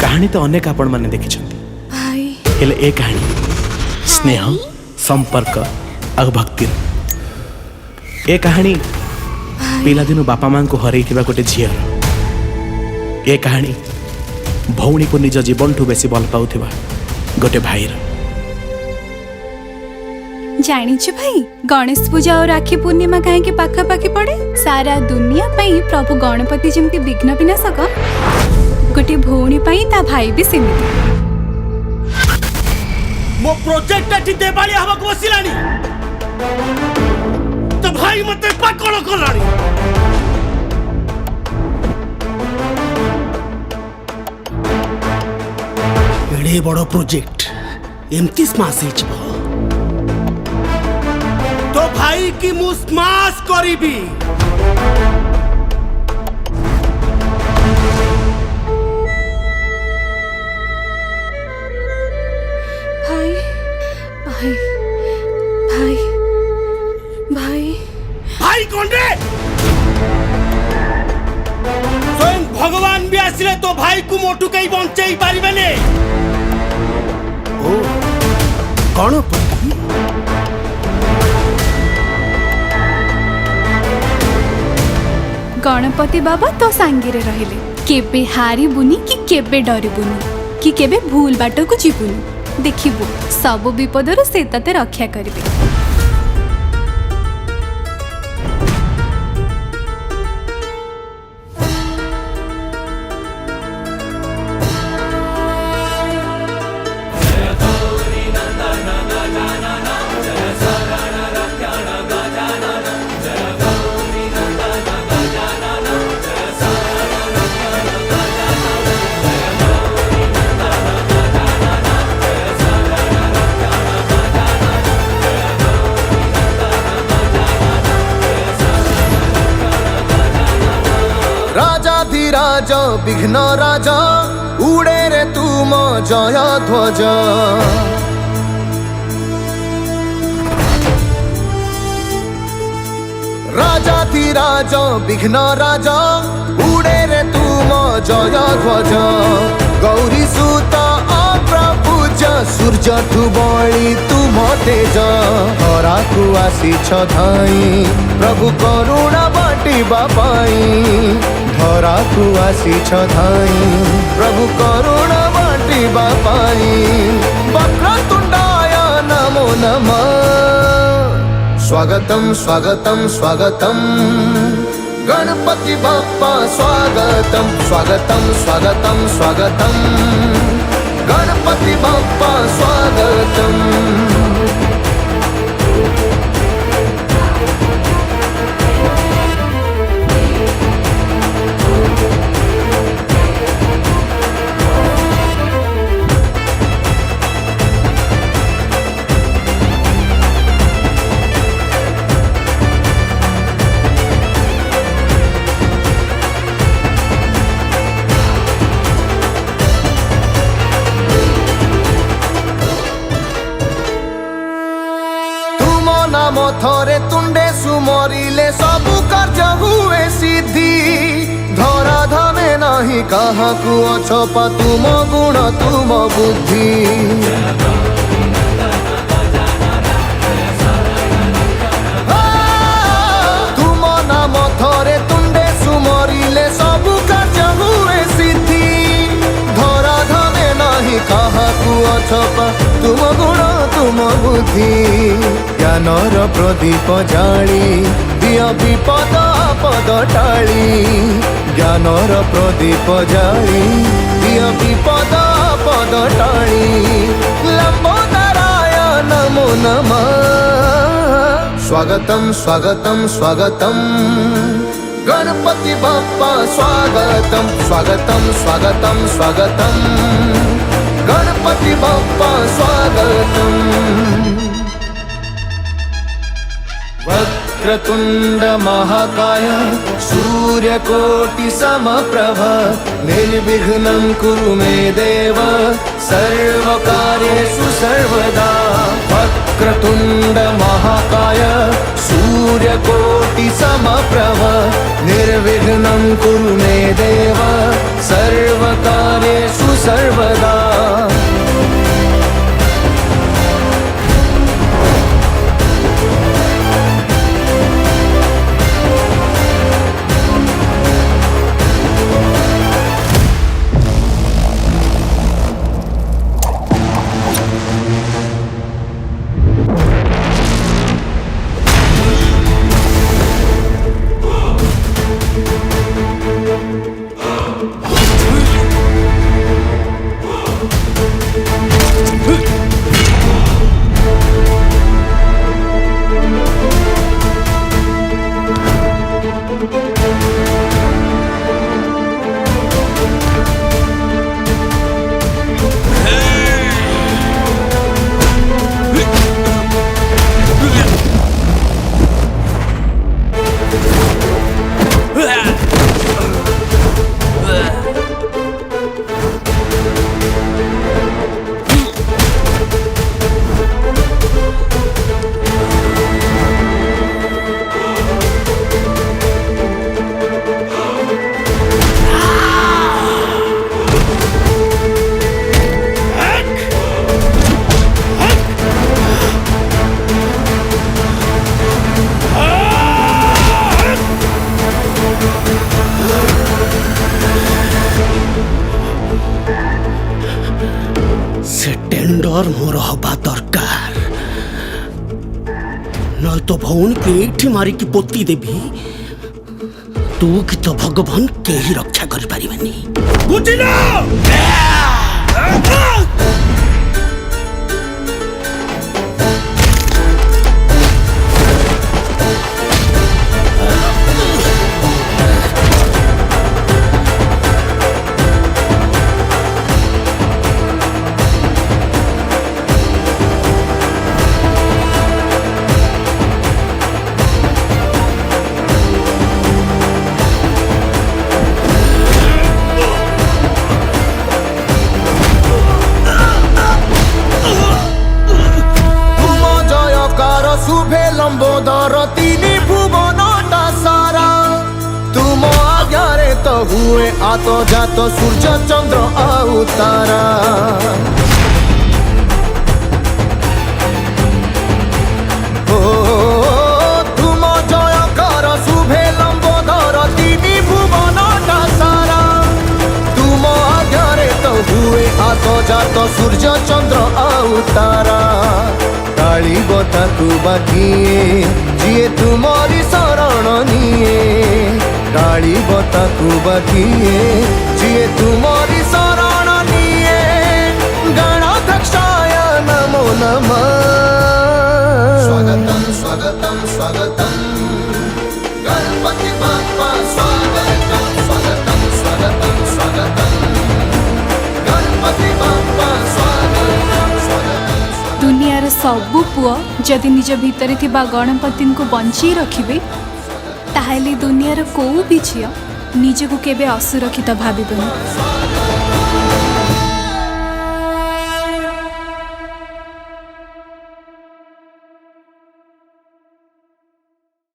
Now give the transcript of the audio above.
कहानी तो अनेक आपण माने देखिछंती हेले ए कहानी स्नेह संपर्क और भक्ति ए कहानी पिलादिनु बापा मां को हरई गोटे झीर ए कहानी भौणी को निज जीवन ठू बेसी भल पाउथिबा गोटे भाईर। जानिछु भाई गणेश पूजा और राखी पूर्णिमा कहीं पाखापाखि पड़े सारा दुनिया पाई प्रभु गणपति जमती विघ्न विनाशक गोटे भौणी पाई ता भाई भी सेमिति। मो प्रोजेक्ट टी देवाली हवा को बसिलानी तो भाई मते पागल करलानी। एडे बड़ प्रोजेक्ट एमती स्माश हेचिबो तो भाई की मु स्माश करीबी। भाई भाई भाई भाई भाई कौन रे? स्वयं भगवान भी आसिले तो भाई को मोटू कई बंचई पारिबेने। ओ कौन गणपति बाबा तो सांगे रहिले केबे हारी बुनी कि केबे डरी बुनी कि केबे भूल बाट को जीवुनी देखिबु सब विपदर से तते रक्षा करिवे। राजा विघ्न राजा उड़े रे तुम जय ध्वज। राजा विघ्न राजा उड़े रे तुम जय ध्वज। गौरी सुत अप्रपूज सूर्य ठुबली तुम तेज। हरा को आसी धाई प्रभु करुणा बाटिबा पाई। हरा को आसी धाई प्रभु करुणा बाटिबा पाई। वक्रतुंडाय नमो नमः। स्वागतम स्वागतम स्वागतम गणपति बाप्पा स्वागतम स्वागतम स्वागतम स्वागतम गणपति बाप्पा स्वागतम। नाम थरे तुंडे सुमरिले सबु कार्य हुए सिद्धि। धरा धमे नाही कहा को अछपा तुम गुण तुम बुद्धि। तुम नाम थरे तुंडे सुमरिले सबु कार्य हुए सिद्धि। धरा धमे नाही कहा को अछपा तुम गुण तुम बुद्धि। ज्ञानर प्रदीप जाली दिय विपद आपद टाली। ज्ञानर प्रदीप जाली दिय विपद आपद टाली। लंबोदराय नमो नमः। स्वागतम स्वागतम स्वागतम गणपति बाप्पा स्वागतम स्वागतम स्वागतम स्वागतम गणपति बाप्पा स्वागतम। वक्रतुंड महाकाय सूर्यकोटि समप्रभ निर्विघ्नं कुरु मे देव सर्वकार्येषु सर्वदा। वक्रतुंड महाकाय सूर्यकोटि समप्रभ निर्विघ्नं कुरु मे देव सर्वकार्येषु सर्वदा। से टेंडर मोर हवा दरकार न तो भौन के एठी मारी की पोती देवी तू कि तो भगवान के ही रक्षा कर पारिबनी बुझिलो। शुभे लंबोदर तीनी भुवनटा सारा तुम आज्ञारे तो हुए आतो जातो सूर्य चंद्र आउ तारा। ओ तुम जयकार शुभे लंबोदर तीनी भुवनटा सारा तुम आज्ञारे तो हुए आतो जातो सूर्य चंद्र आउ तारा। काली बताकू बाकिए जिए तुमरी शरण निए काली बताकू बाकिए जिए तुमरी शरण निए गणाध्यक्षाय नमो नमः। स्वागतम स्वागतम स्वागतम गणपति बाप्पा स्वागतम स्वागतम स्वागतम स्वागतम गणपति बाप्पा स्वागतम स्वागतम। दुनियार सबु पुओ जदि निज भितर थिबा गणपति को बंची रखिबे ताहेले दुनियार कोउ भी झियो निजको केबे असुरक्षित भाबिबनी।